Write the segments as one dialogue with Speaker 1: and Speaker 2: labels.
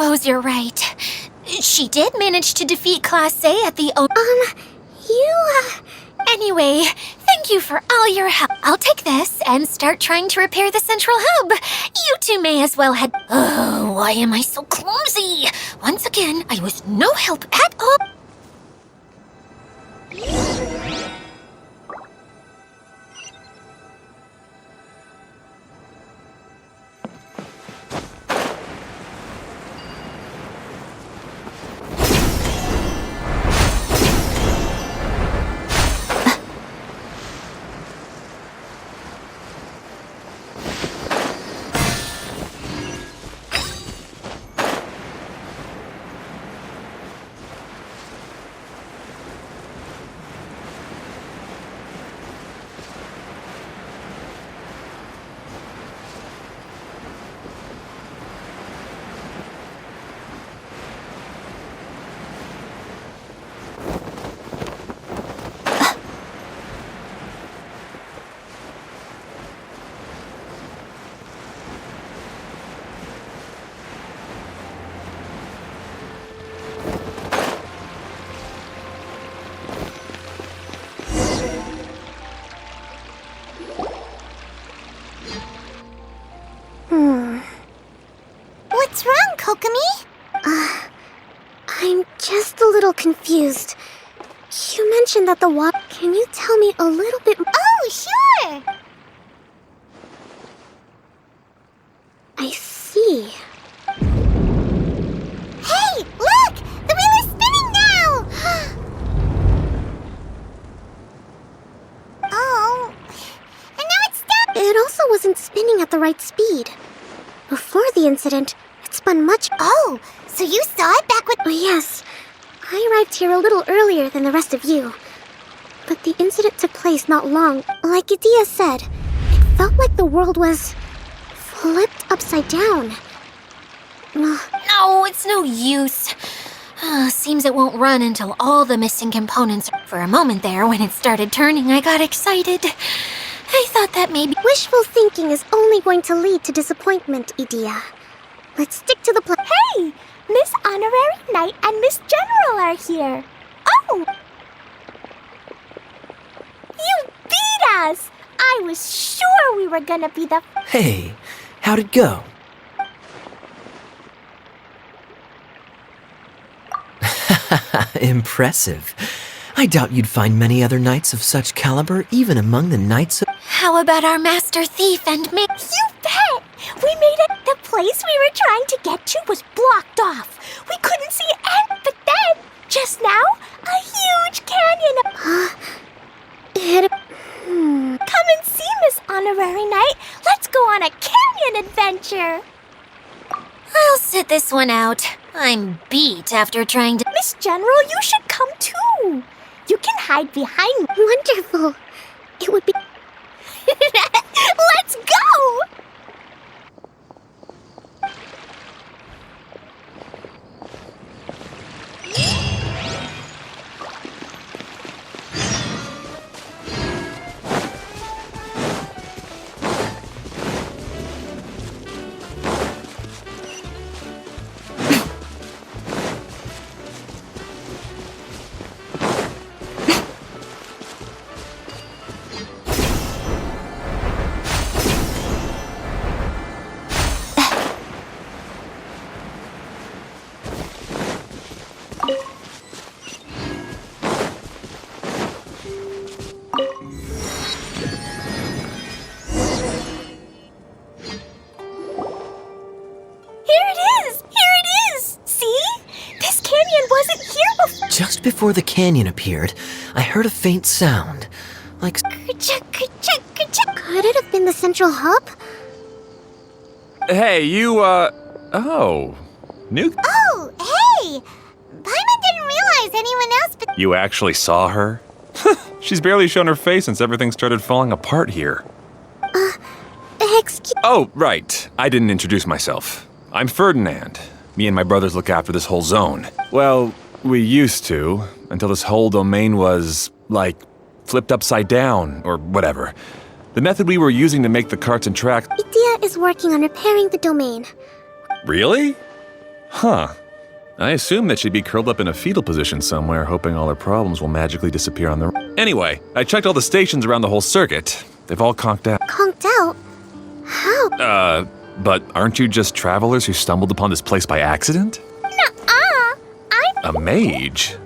Speaker 1: suppose you're right. She did manage to defeat Class A at the Anyway, thank you for all your help. I'll take this and start trying to repair the central hub. You two may as well head... Oh, why am I so clumsy? Once again, I was no help at all.
Speaker 2: What's wrong, Kokomi? I'm just a little confused. You mentioned that the water... Can you tell me a little bit...
Speaker 3: Oh, sure!
Speaker 2: I see.
Speaker 3: Hey, look! The wheel is spinning now! Oh, and now it's stopped!
Speaker 2: It also wasn't spinning at the right speed. Before the incident, it spun much...
Speaker 3: Oh, so you saw it back when...
Speaker 2: Oh, yes. I arrived here a little earlier than the rest of you. But the incident took place not long. Like Idia said, it felt like the world was... flipped upside down.
Speaker 1: No, it's no use. Seems it won't run until all the missing components... For a moment there, when it started turning, I got excited. I thought that maybe...
Speaker 2: Wishful thinking is only going to lead to disappointment, Idia. Let's stick to the plan.
Speaker 3: Hey! Miss Honorary Knight and Miss General are here. Oh! You beat us! I was sure we were gonna be the...
Speaker 4: Hey, how'd it go? Impressive. I doubt you'd find many other knights of such caliber even among the knights of...
Speaker 1: How about our master thief and me?
Speaker 3: You bet! We made it. The place we were trying to get to was blocked off. We couldn't see any. But then, just now, a huge canyon. Come and see, Miss Honorary Knight. Let's go on a canyon adventure.
Speaker 1: I'll sit this one out. I'm beat after trying to...
Speaker 3: Miss General, you should come too. You can hide behind me.
Speaker 2: Wonderful. It would be...
Speaker 3: Let's go!
Speaker 4: Just before the canyon appeared, I heard a faint sound, like...
Speaker 2: Could it have been the central hub?
Speaker 5: Hey, you, oh. New...
Speaker 3: Oh, hey! Paimon didn't realize anyone else but...
Speaker 5: You actually saw her? She's barely shown her face since everything started falling apart here.
Speaker 2: Excuse...
Speaker 5: Oh, right. I didn't introduce myself. I'm Ferdinand. Me and my brothers look after this whole zone. Well, we used to, until this whole domain was, like, flipped upside down, or whatever. The method we were using to make the carts and tracks...
Speaker 2: Idia is working on repairing the domain.
Speaker 5: Really? Huh. I assume that she'd be curled up in a fetal position somewhere, hoping all her problems will magically disappear on their own. Anyway, I checked all the stations around the whole circuit. They've all conked out.
Speaker 2: Conked out? How?
Speaker 5: But aren't you just travelers who stumbled upon this place by accident?
Speaker 3: Nuh-uh. I'm...
Speaker 5: A mage?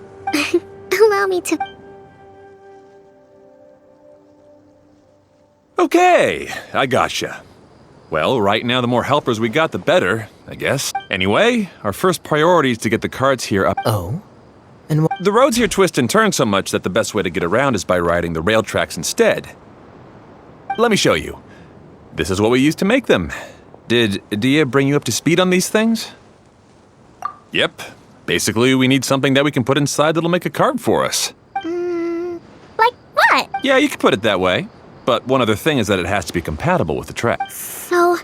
Speaker 2: Allow me to...
Speaker 5: Okay, I gotcha. Well, right now the more helpers we got, the better, I guess. Anyway, our first priority is to get the carts here up.
Speaker 4: Oh? And
Speaker 5: The roads here twist and turn so much that the best way to get around is by riding the rail tracks instead. Let me show you. This is what we used to make them. Did Dia bring you up to speed on these things? Yep. Basically, we need something that we can put inside that'll make a cart for us.
Speaker 3: Like what?
Speaker 5: Yeah, you could put it that way. But one other thing is that it has to be compatible with the track.
Speaker 2: So...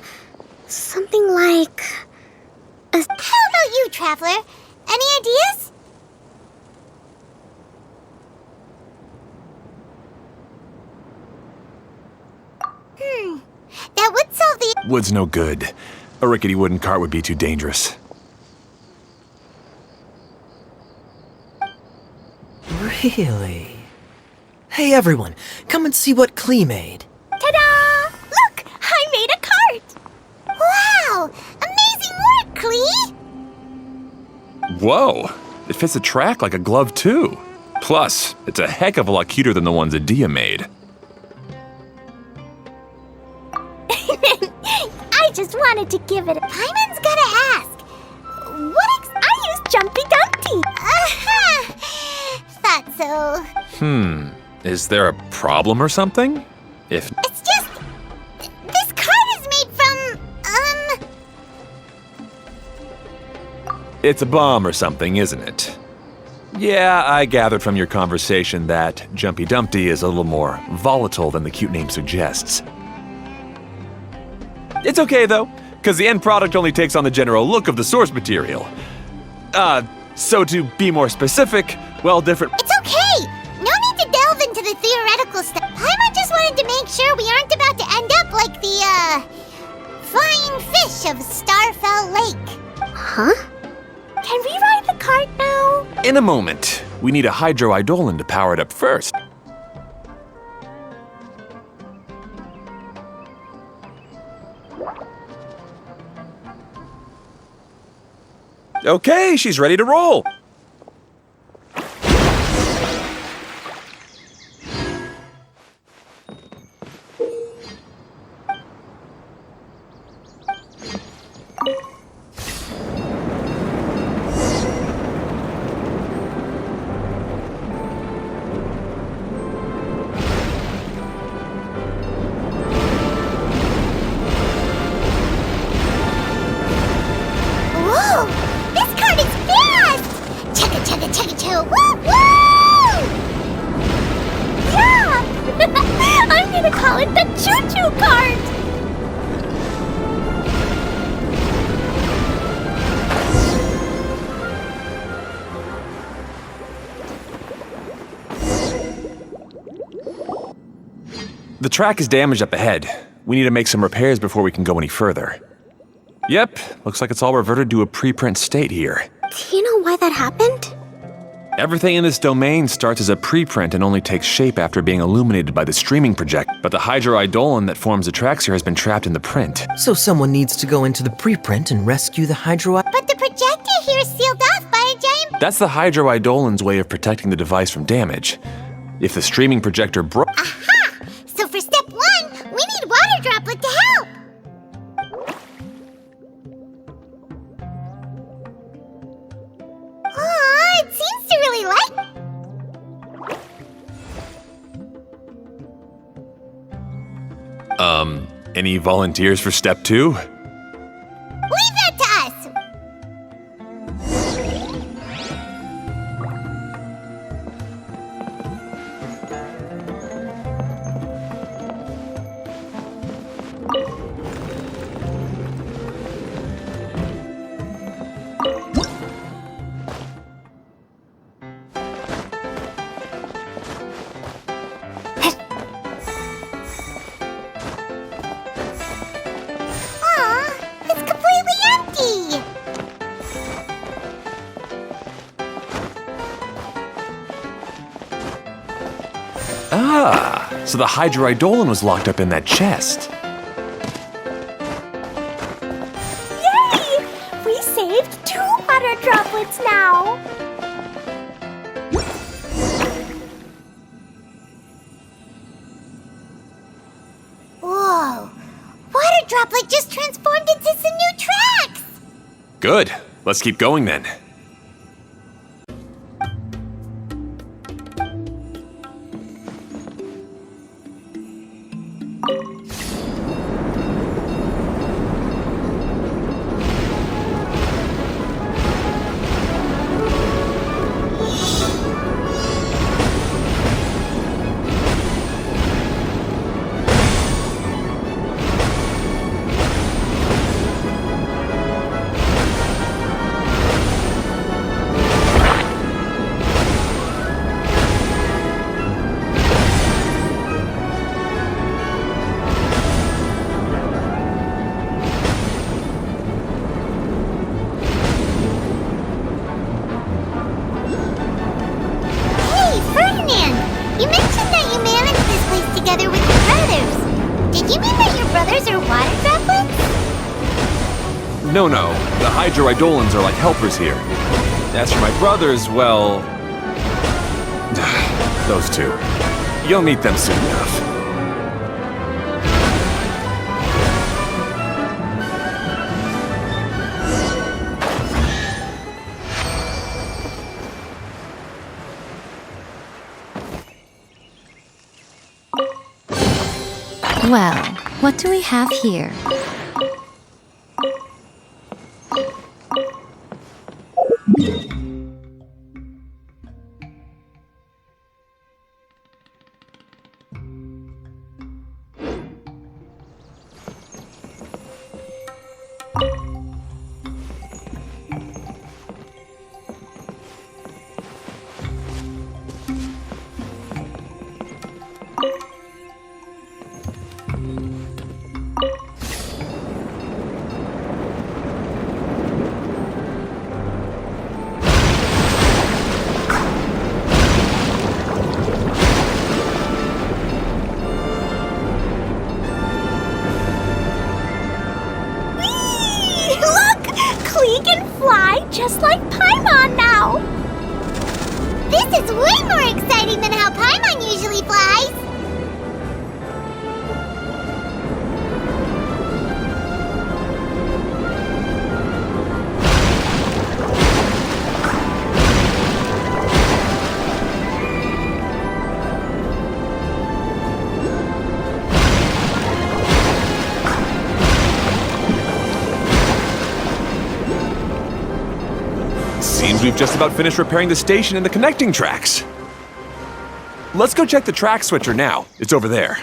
Speaker 2: something like...
Speaker 3: How about you, Traveler? Any ideas? That would solve the...
Speaker 5: Wood's no good. A rickety wooden cart would be too dangerous.
Speaker 4: really? Hey everyone, come and see what Klee made.
Speaker 3: Ta-da! Look! I made a cart! Wow! Amazing work, Klee!
Speaker 5: Whoa! It fits the track like a glove, too. Plus, it's a heck of a lot cuter than the ones that Dia made.
Speaker 3: I just wanted to give it a... Paimon's gotta ask. I used Jumpy Dumpty. Thought so.
Speaker 5: Is there a problem or something? If...
Speaker 3: It's just... This card is made from,
Speaker 5: It's a bomb or something, isn't it? Yeah, I gathered from your conversation that Jumpy Dumpty is a little more volatile than the cute name suggests. It's okay, though, because the end product only takes on the general look of the source material. So to be more specific, well, different...
Speaker 3: It's okay! No need to delve into the theoretical stuff. Paimon just wanted to make sure we aren't about to end up like the, flying fish of Starfell Lake.
Speaker 2: Huh?
Speaker 3: Can we ride the cart now?
Speaker 5: In a moment, we need a hydroidolin to power it up first. Okay, she's ready to roll.
Speaker 3: Whoa! This cart is fast! Chugga chugga chugga chugga woo woo! Yeah! I'm gonna call it the choo-choo cart!
Speaker 5: The track is damaged up ahead. We need to make some repairs before we can go any further. Yep, looks like it's all reverted to a preprint state here.
Speaker 2: Do you know why that happened?
Speaker 5: Everything in this domain starts as a preprint and only takes shape after being illuminated by the streaming project. But the hydroidolin that forms the tracks here has been trapped in the print.
Speaker 4: So someone needs to go into the preprint and rescue the hydro...
Speaker 3: But the projector here is sealed off by a giant...
Speaker 5: That's the hydroidolin's way of protecting the device from damage. If the streaming projector broke...
Speaker 3: Aha! So for step 1, we need water droplet to help! Aw, it seems to really like...
Speaker 5: Any volunteers for step 2?
Speaker 3: Leave that to us! Aw,
Speaker 5: Ah, so the Hydroidolon was locked up in that chest.
Speaker 3: Yay! We saved 2 water droplets now.
Speaker 2: Whoa! Water Droplet just transformed into some new tracks!
Speaker 5: Good. Let's keep going then.
Speaker 2: Hey, Ferdinand! You mentioned that you managed this place together with your brothers. Did you mean that your brothers are water droplets?
Speaker 5: No, the Hydroidolons are like helpers here. As for my brothers, well... those two. You'll meet them soon enough.
Speaker 6: Well, what do we have here?
Speaker 3: Just like Paimon now!
Speaker 2: This is way more exciting than how Paimon usually flies!
Speaker 5: Seems we've just about finished repairing the station and the connecting tracks. Let's go check the track switcher now. It's over there.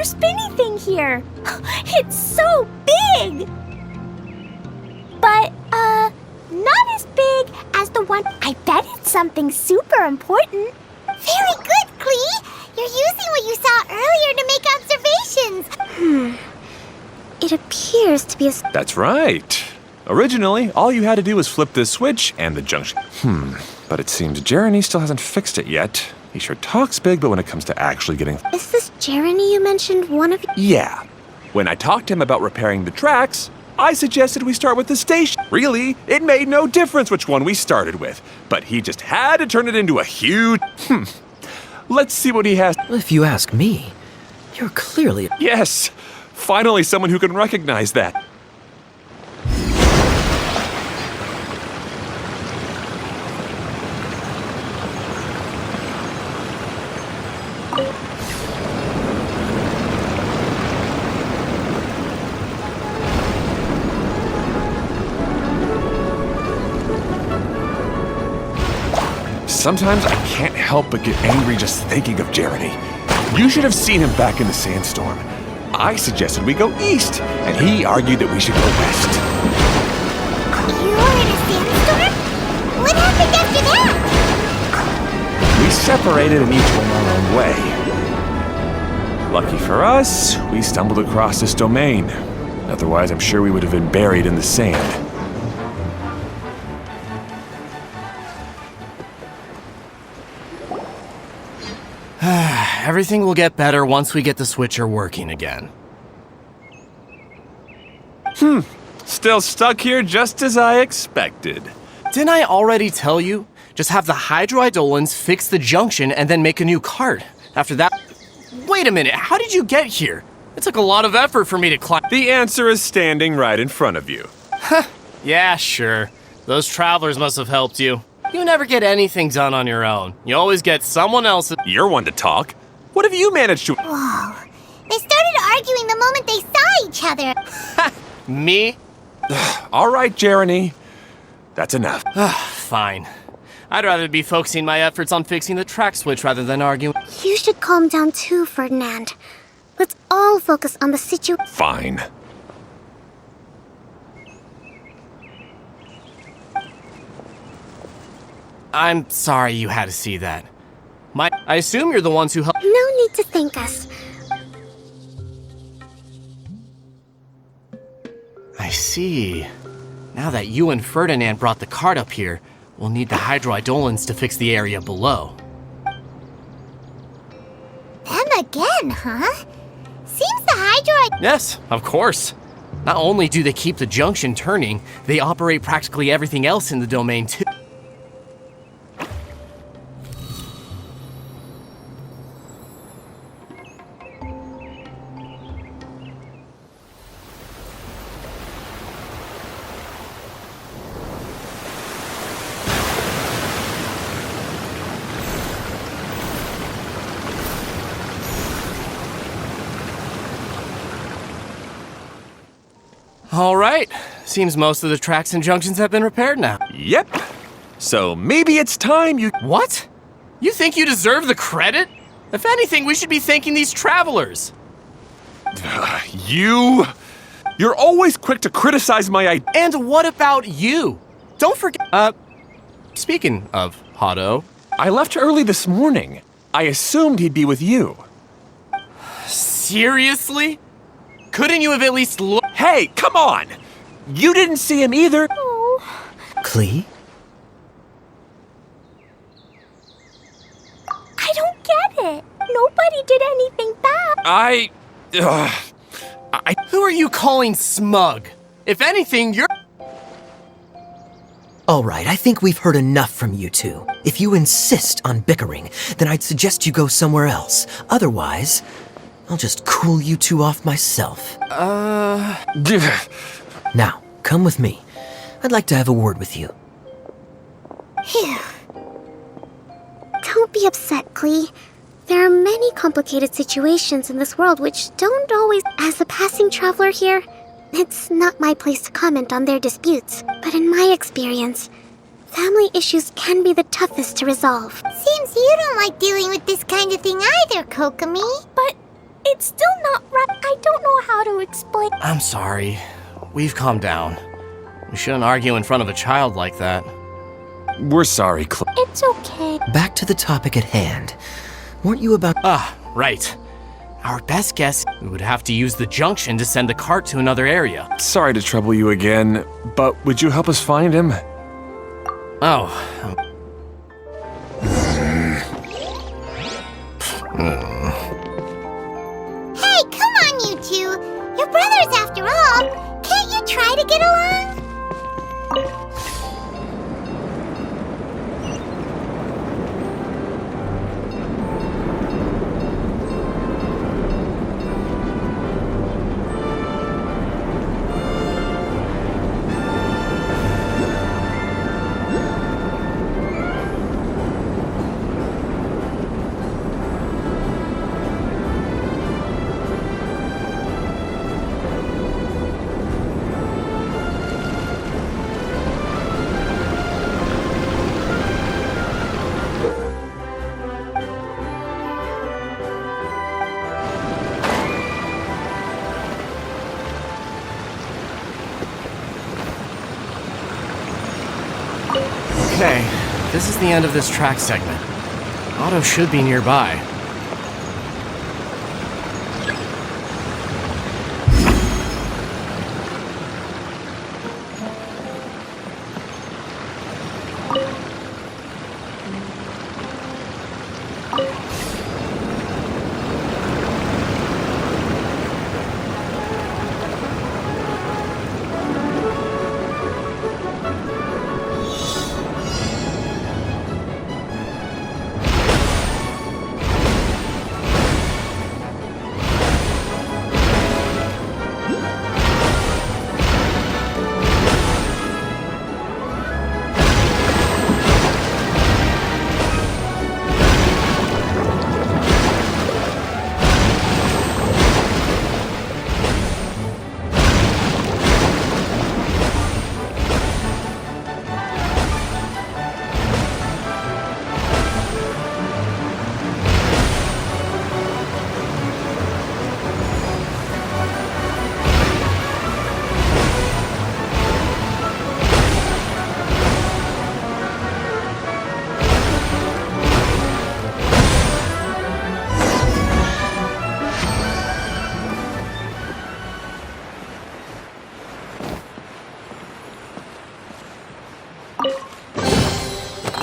Speaker 3: Spinny thing here. It's so big! But, not as big as the one. I bet it's something super important.
Speaker 2: Very good, Klee! You're using what you saw earlier to make observations! It appears to be a...
Speaker 5: That's right. Originally, all you had to do was flip this switch and the junction. But it seems Jeremy still hasn't fixed it yet. He sure talks big, but when it comes to actually getting...
Speaker 2: Is this Jeremy you mentioned one of you?
Speaker 5: Yeah. When I talked to him about repairing the tracks, I suggested we start with the station. Really, it made no difference which one we started with, but he just had to turn it into a huge... Let's see what he has.
Speaker 4: If you ask me, you're clearly...
Speaker 5: Yes! Finally someone who can recognize that. Sometimes I can't help but get angry just thinking of Jeremy. You should have seen him back in the sandstorm. I suggested we go east, and he argued that we should go west.
Speaker 3: You were in a sandstorm? What happened after that?
Speaker 5: We separated and each went our own way. Lucky for us, we stumbled across this domain. Otherwise, I'm sure we would have been buried in the sand.
Speaker 7: Everything will get better once we get the switcher working again.
Speaker 5: Still stuck here just as I expected.
Speaker 7: Didn't I already tell you? Just have the hydroidolins fix the junction and then make a new cart. After that... Wait a minute, how did you get here? It took a lot of effort for me to climb...
Speaker 5: The answer is standing right in front of you.
Speaker 7: Yeah, sure. Those travelers must have helped you. You never get anything done on your own. You always get someone else's...
Speaker 5: You're one to talk. What have you managed to...
Speaker 3: Whoa. They started arguing the moment they saw each other.
Speaker 7: Me?
Speaker 5: All right, Jeremy. That's enough.
Speaker 7: Fine. I'd rather be focusing my efforts on fixing the track switch rather than arguing.
Speaker 2: You should calm down too, Ferdinand. Let's all focus on the situation.
Speaker 5: Fine.
Speaker 7: I'm sorry you had to see that. I assume you're the ones who helped.
Speaker 2: No need to thank us.
Speaker 7: I see. Now that you and Ferdinand brought the cart up here, we'll need the hydroidolins to fix the area below.
Speaker 3: Them again, huh? Seems the hydroid...
Speaker 7: Yes, of course. Not only do they keep the junction turning, they operate practically everything else in the domain too. All right. Seems most of the tracks and junctions have been repaired now.
Speaker 5: Yep. So maybe it's time you...
Speaker 7: What? You think you deserve the credit? If anything, we should be thanking these travelers.
Speaker 5: You're always quick to criticize my idea.
Speaker 7: And what about you? Don't forget... Speaking of Hotto...
Speaker 5: I left early this morning. I assumed he'd be with you.
Speaker 7: Seriously? Couldn't you have at least looked...
Speaker 5: Hey, come on! You didn't see him either.
Speaker 4: Clee?
Speaker 3: I don't get it. Nobody did anything bad.
Speaker 7: Who are you calling smug? If anything, you're...
Speaker 4: All right, I think we've heard enough from you two. If you insist on bickering, then I'd suggest you go somewhere else. Otherwise, I'll just cool you two off myself. Now, come with me. I'd like to have a word with you.
Speaker 2: Phew. Don't be upset, Clee. There are many complicated situations in this world which don't always... As a passing traveler here, it's not my place to comment on their disputes. But in my experience, family issues can be the toughest to resolve.
Speaker 3: Seems you don't like dealing with this kind of thing either, Kokomi. But it's still not right. I don't know how to explain.
Speaker 7: I'm sorry. We've calmed down. We shouldn't argue in front of a child like that.
Speaker 5: We're sorry,
Speaker 3: It's okay.
Speaker 4: Back to the topic at hand. Weren't you about...
Speaker 7: Right. Our best guess, we would have to use the junction to send the cart to another area.
Speaker 5: Sorry to trouble you again, but would you help us find him?
Speaker 7: Oh.
Speaker 2: Hey, come on, you two. You're brothers after all. Can't you try to get along?
Speaker 7: Okay, this is the end of this track segment. Otto should be nearby.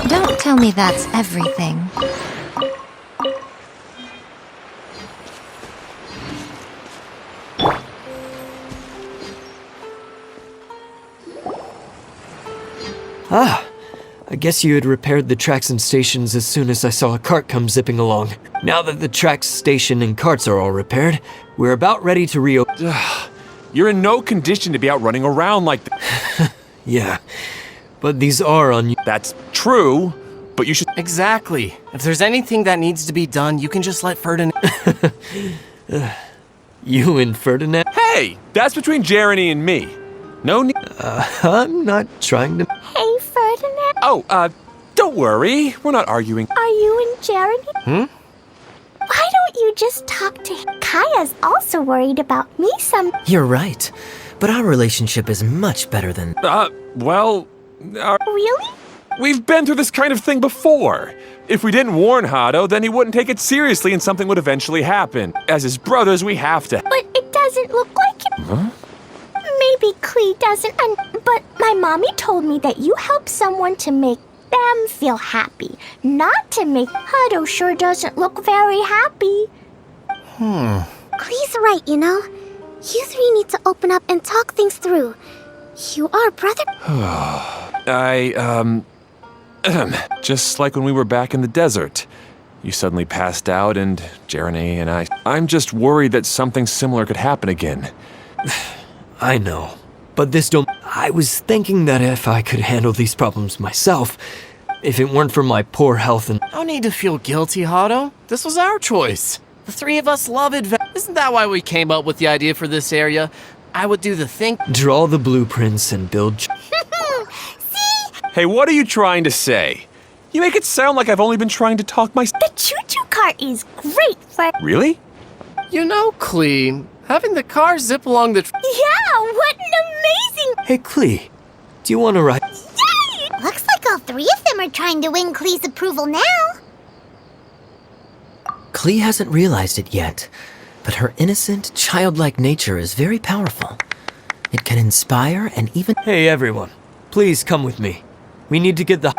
Speaker 6: Don't tell me that's everything.
Speaker 4: Ah, I guess you had repaired the tracks and stations as soon as I saw a cart come zipping along. Now that the tracks, station, and carts are all repaired, we're about ready to reopen.
Speaker 5: You're in no condition to be out running around like that.
Speaker 4: Yeah, but these are
Speaker 5: That's true, but you should.
Speaker 7: Exactly. If there's anything that needs to be done, you can just let Ferdinand.
Speaker 4: You and Ferdinand?
Speaker 5: Hey, that's between Jeremy and me. No need.
Speaker 4: I'm not trying to.
Speaker 3: Hey, Ferdinand.
Speaker 5: Oh, don't worry. We're not arguing.
Speaker 3: Are you and Jeremy? Why don't you just talk to him? Kaya's also worried about me some.
Speaker 4: You're right, but our relationship is much better than.
Speaker 5: Well,
Speaker 3: Really?
Speaker 5: we've been through this kind of thing before. If we didn't warn Hado, then he wouldn't take it seriously and something would eventually happen. As his brothers, we have to.
Speaker 3: But it doesn't look like it.
Speaker 5: Huh?
Speaker 3: Maybe Klee doesn't, but my mommy told me that you help someone to make them feel happy, not to make. Hado sure doesn't look very happy.
Speaker 2: Klee's right, you know. You three need to open up and talk things through. You are brother.
Speaker 5: Just like when we were back in the desert. You suddenly passed out and Jeremy and I'm just worried that something similar could happen again.
Speaker 4: I know, but this don't. I was thinking that if I could handle these problems myself, if it weren't for my poor health and.
Speaker 7: No need to feel guilty, Hado. This was our choice. The three of us love adventure. Isn't that why we came up with the idea for this area? I would do the thing.
Speaker 4: Draw the blueprints and build.
Speaker 2: See?
Speaker 5: Hey, what are you trying to say? You make it sound like I've only been trying to talk
Speaker 3: The choo-choo cart is great for.
Speaker 5: Really?
Speaker 7: You know, Klee, having the car zip along the.
Speaker 3: Yeah, what an amazing.
Speaker 4: Hey, Klee, do you want to ride?
Speaker 3: Yay!
Speaker 2: Looks like all three of them are trying to win Klee's approval now.
Speaker 4: Klee hasn't realized it yet,
Speaker 8: but her innocent, childlike nature is very powerful. It can inspire and even...
Speaker 4: Hey everyone, please come with me. We need to get the...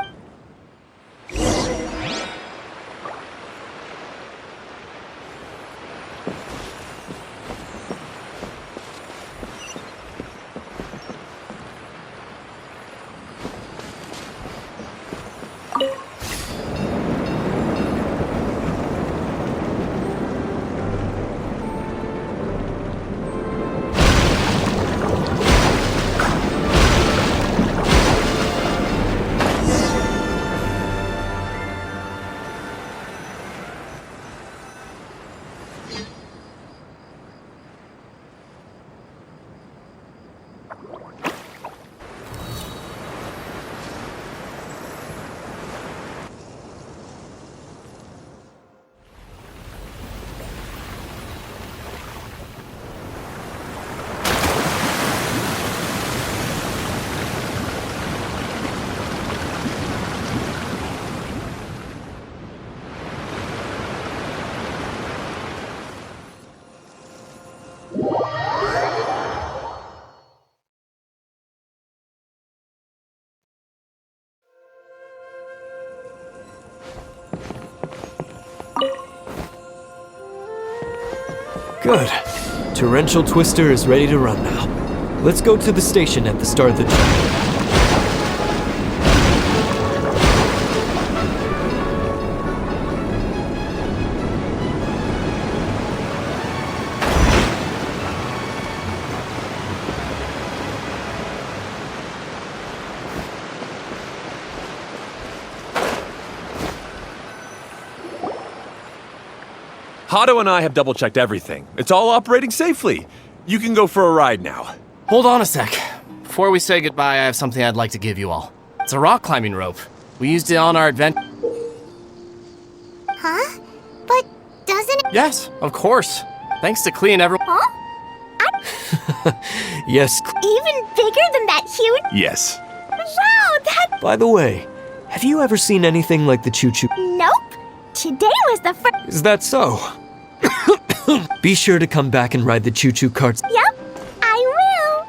Speaker 4: Good. Torrential Twister is ready to run now. Let's go to the station at the start of the track.
Speaker 5: Hato and I have double-checked everything. It's all operating safely. You can go for a ride now.
Speaker 7: Hold on a sec. Before we say goodbye, I have something I'd like to give you all. It's a rock climbing rope. We used it on our adventure.
Speaker 2: Huh? But doesn't it...
Speaker 7: Yes, of course. Thanks to Klee and everyone.
Speaker 2: Huh?
Speaker 4: Yes.
Speaker 3: Even bigger than that huge...
Speaker 5: Yes.
Speaker 3: Wow, that...
Speaker 4: By the way, have you ever seen anything like the choo-choo?
Speaker 3: Nope. Today was the first...
Speaker 4: Is that so? Be sure to come back and ride the choo-choo carts.
Speaker 3: Yep, I will.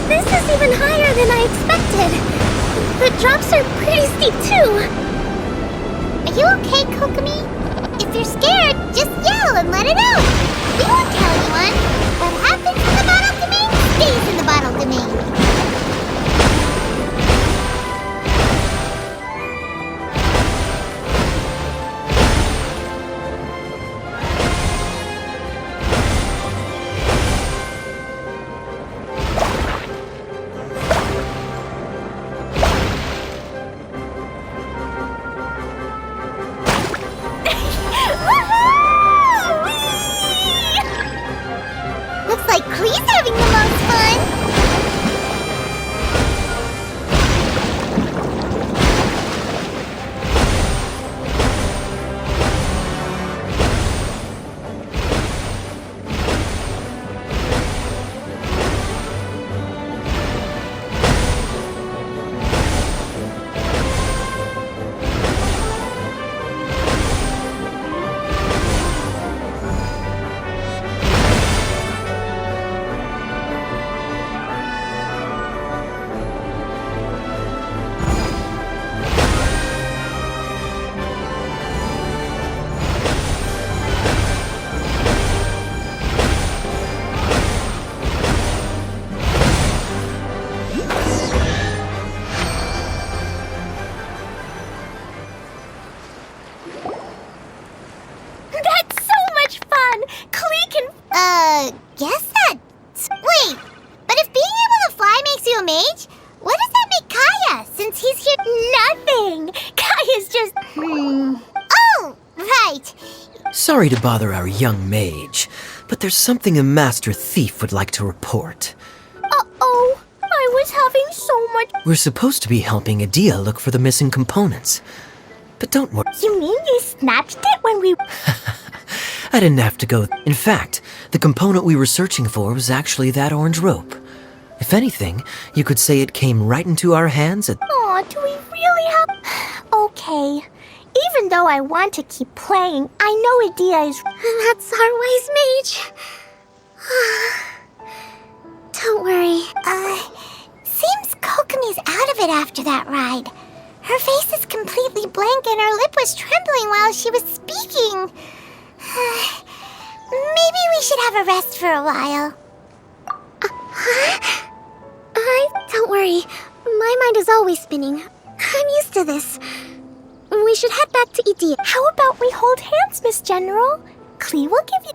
Speaker 2: This is even higher than I expected. The drops are pretty steep, too. Are you okay, Kokomi? If you're scared, just yell and let it out. We won't tell anyone. What happens in the bottle domain stays in the bottle domain. Looks like Klee's having the most fun.
Speaker 3: That's so much fun. Klee can...
Speaker 2: Guess that's... Wait, but if being able to fly makes you a mage, what does that make Kaya, since he's here...
Speaker 3: Nothing. Kaya's just...
Speaker 2: Oh, right.
Speaker 8: Sorry to bother our young mage, but there's something a master thief would like to report.
Speaker 3: Uh-oh, I was having so much...
Speaker 8: We're supposed to be helping Adia look for the missing components. But don't worry.
Speaker 3: You mean you snatched it when we...
Speaker 8: I didn't have to go. In fact, the component we were searching for was actually that orange rope. If anything, you could say it came right into our hands at...
Speaker 3: Aw, do we really have... Okay. Even though I want to keep playing, I know Adia is...
Speaker 2: That's our wise mage. Don't worry.
Speaker 3: Seems Kokomi's out of it after that ride. Her face is completely blank and her lip was trembling while she was speaking. Maybe we should have a rest for a while.
Speaker 2: Don't worry. My mind is always spinning. I'm used to this. We should head back to Idia.
Speaker 3: How about we hold hands, Miss General? Klee will give you...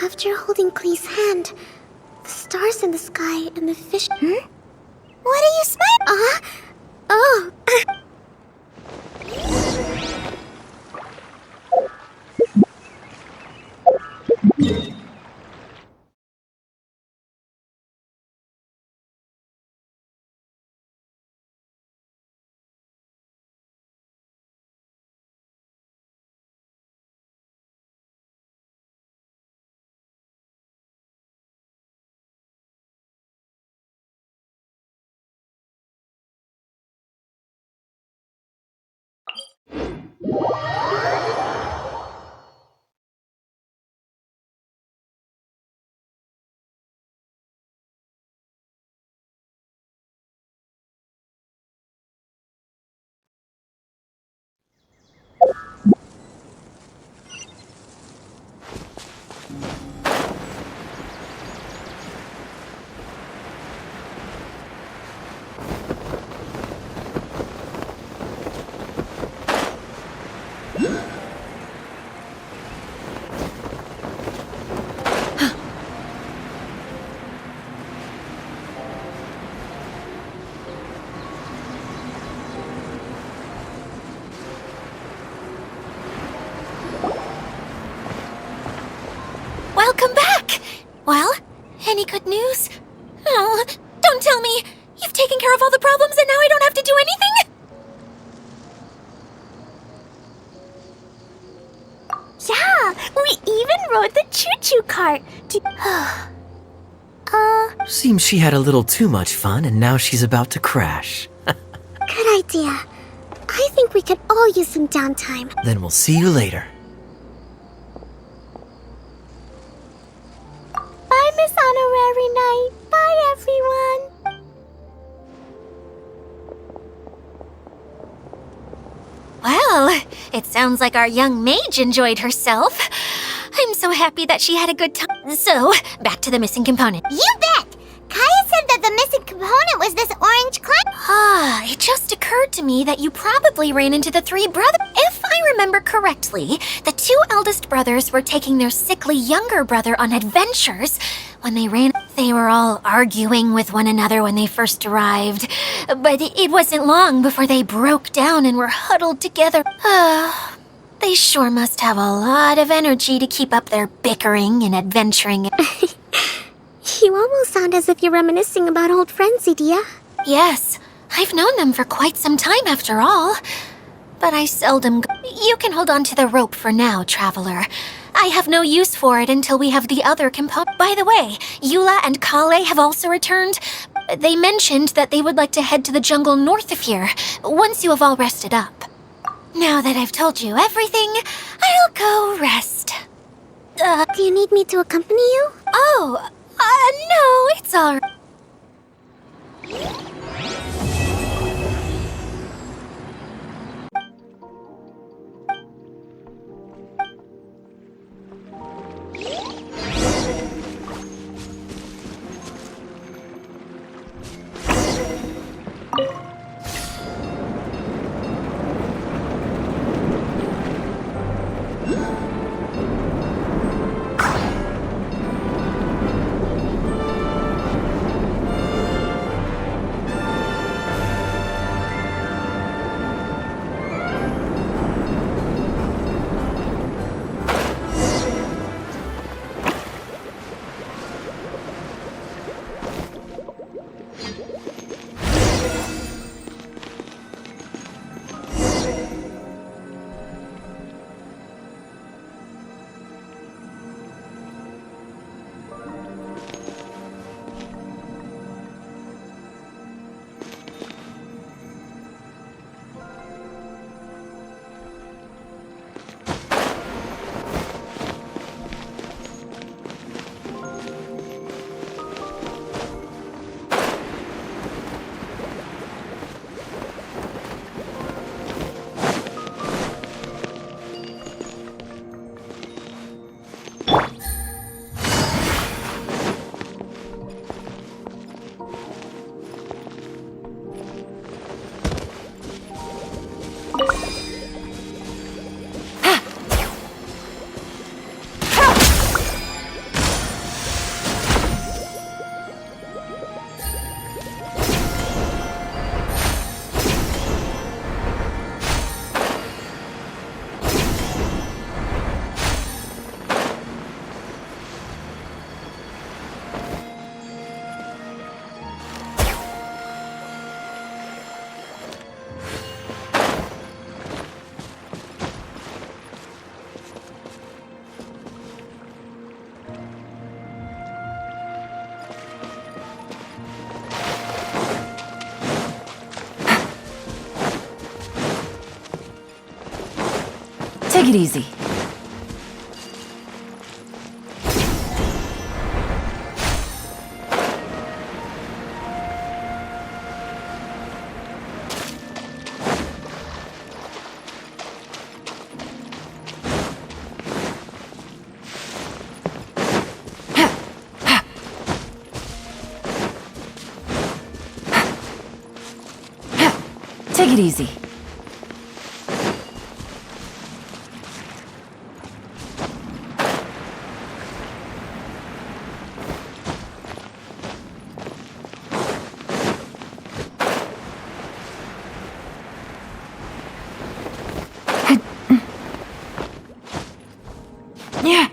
Speaker 2: After holding Klee's hand, the stars in the sky and the fish...
Speaker 3: What are you smiling?
Speaker 2: Oh.
Speaker 1: Welcome back! Well, any good news? Oh, don't tell me! You've taken care of all the problems and now I don't have to do anything?
Speaker 3: Yeah, we even rode the choo-choo cart.
Speaker 8: Seems she had a little too much fun and now she's about to crash.
Speaker 2: Good idea. I think we could all use some downtime.
Speaker 8: Then we'll see you later.
Speaker 3: Bye, Miss Honorary Knight. Bye, everyone.
Speaker 1: Well, it sounds like our young mage enjoyed herself. I'm so happy that she had a good time. So, back to the missing component.
Speaker 3: You bet! Kaya said that the missing component was this orange cloud.
Speaker 1: It just occurred to me that you probably ran into the three brothers. If I remember correctly, the two eldest brothers were taking their sickly younger brother on adventures. When they ran, they were all arguing with one another when they first arrived. But it wasn't long before they broke down and were huddled together. They sure must have a lot of energy to keep up their bickering and adventuring.
Speaker 2: You almost sound as if you're reminiscing about old friends, Idia.
Speaker 1: Yes, I've known them for quite some time after all. But I seldom go. You can hold on to the rope for now, Traveler. I have no use for it until we have the other component. By the way, Eula and Kale have also returned. They mentioned that they would like to head to the jungle north of here, once you have all rested up. Now that I've told you everything, I'll go rest.
Speaker 2: Do you need me to accompany you?
Speaker 1: Oh, no, it's all right.
Speaker 6: Take it easy. Take it easy. Yeah.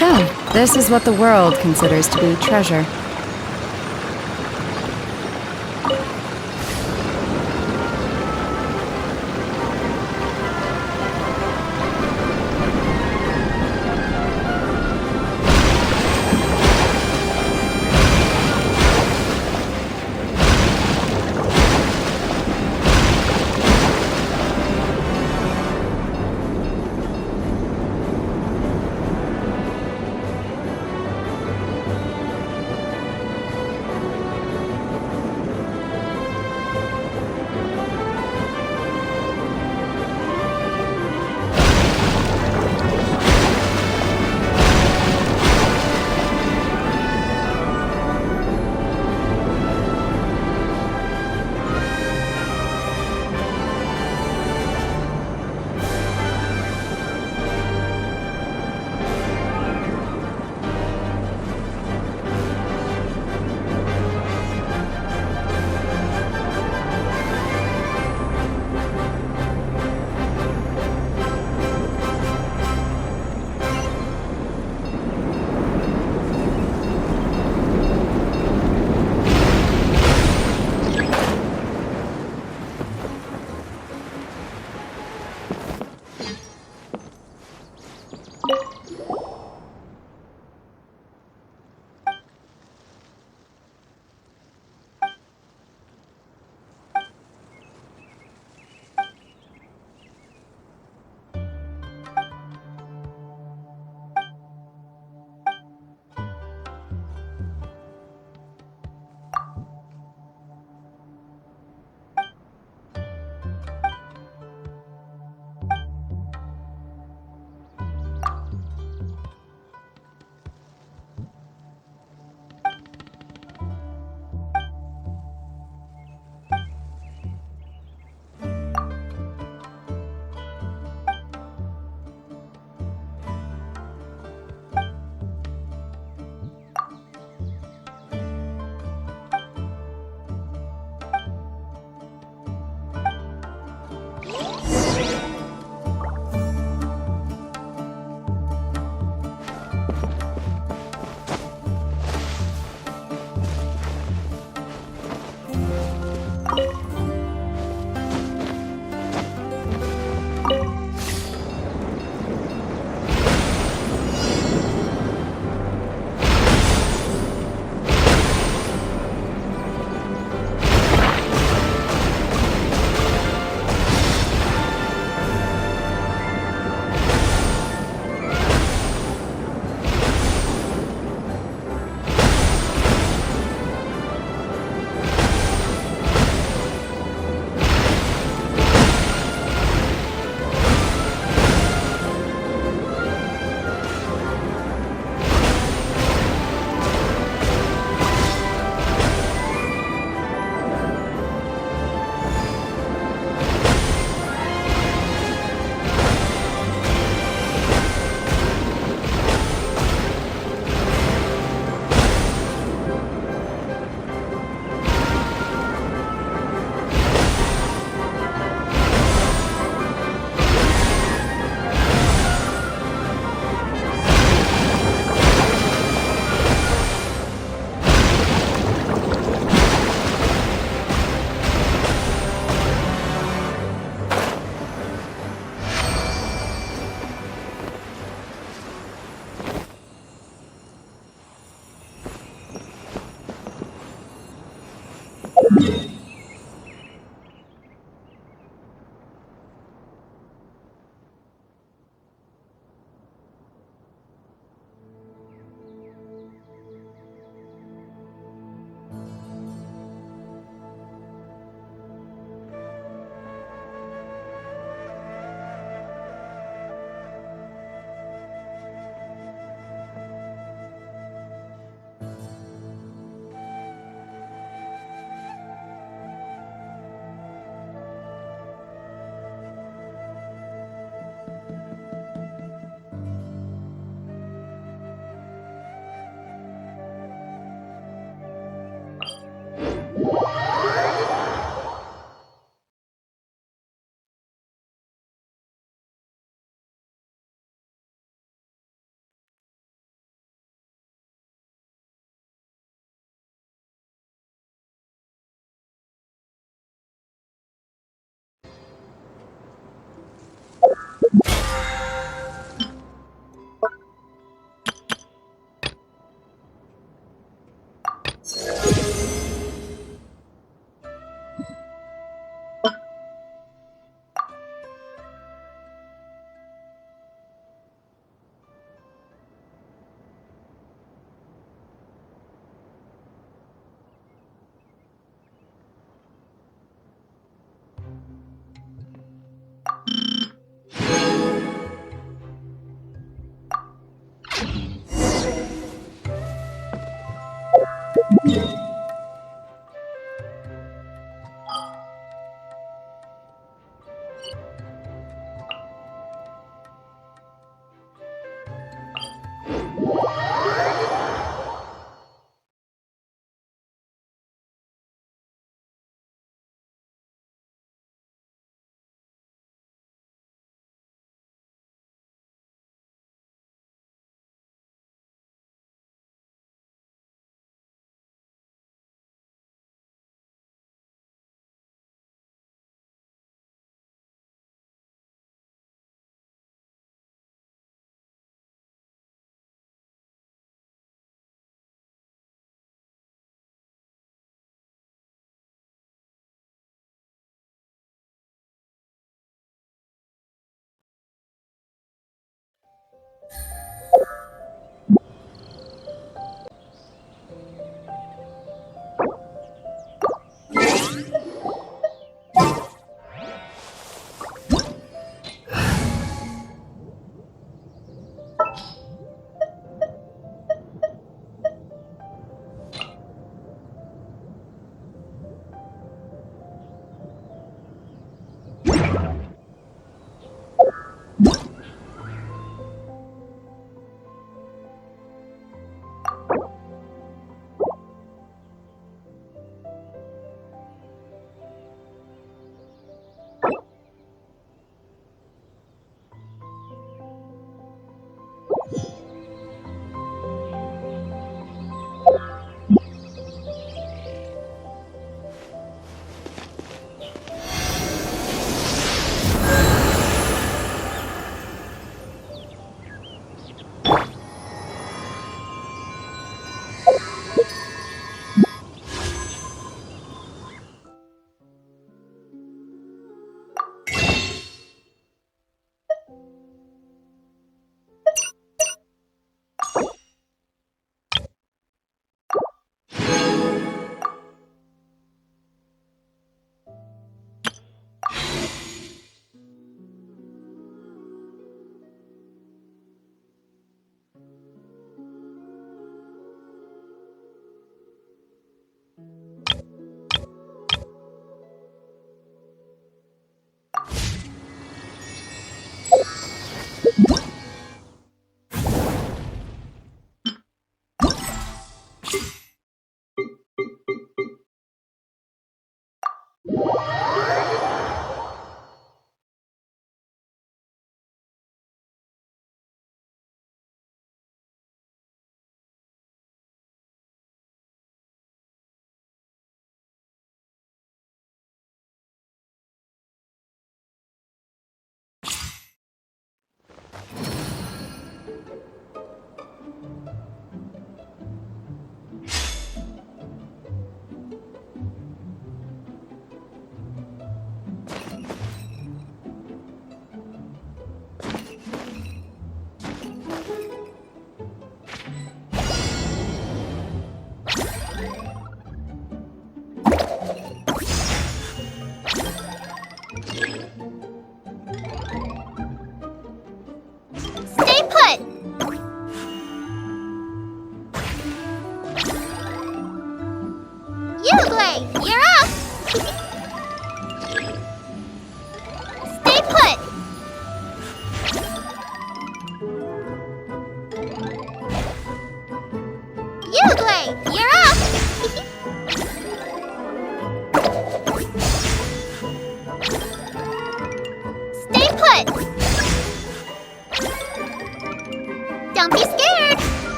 Speaker 6: So, this is what the world considers to be treasure.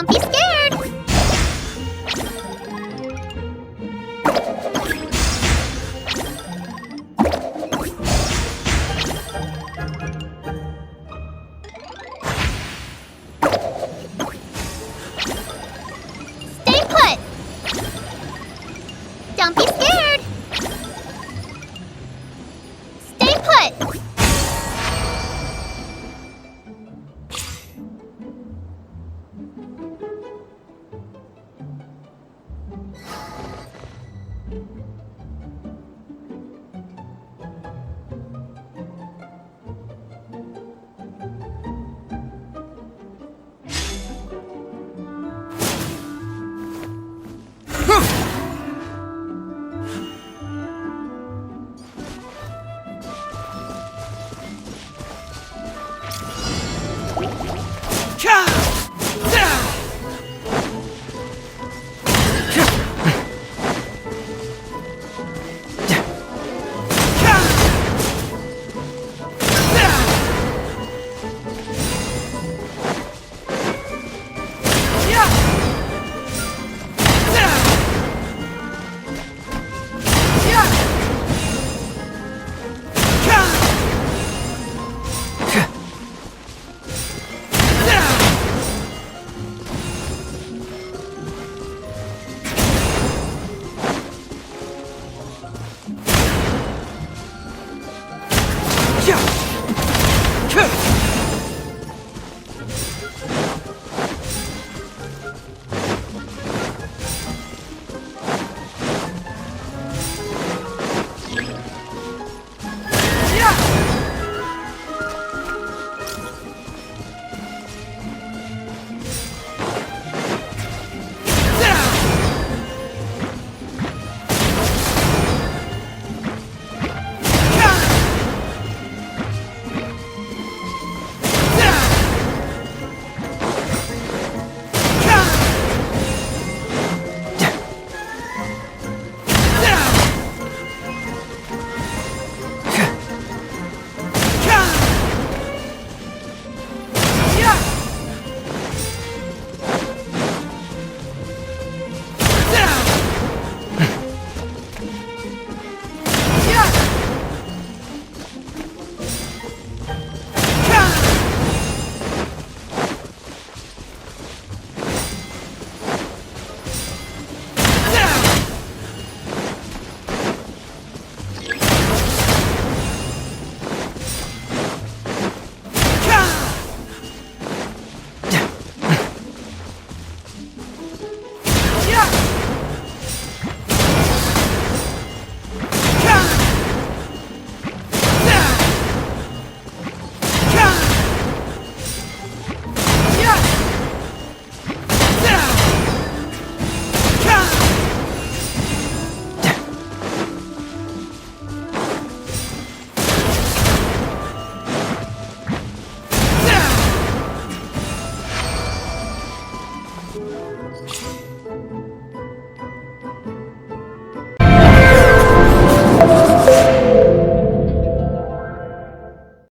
Speaker 2: Don't be scared.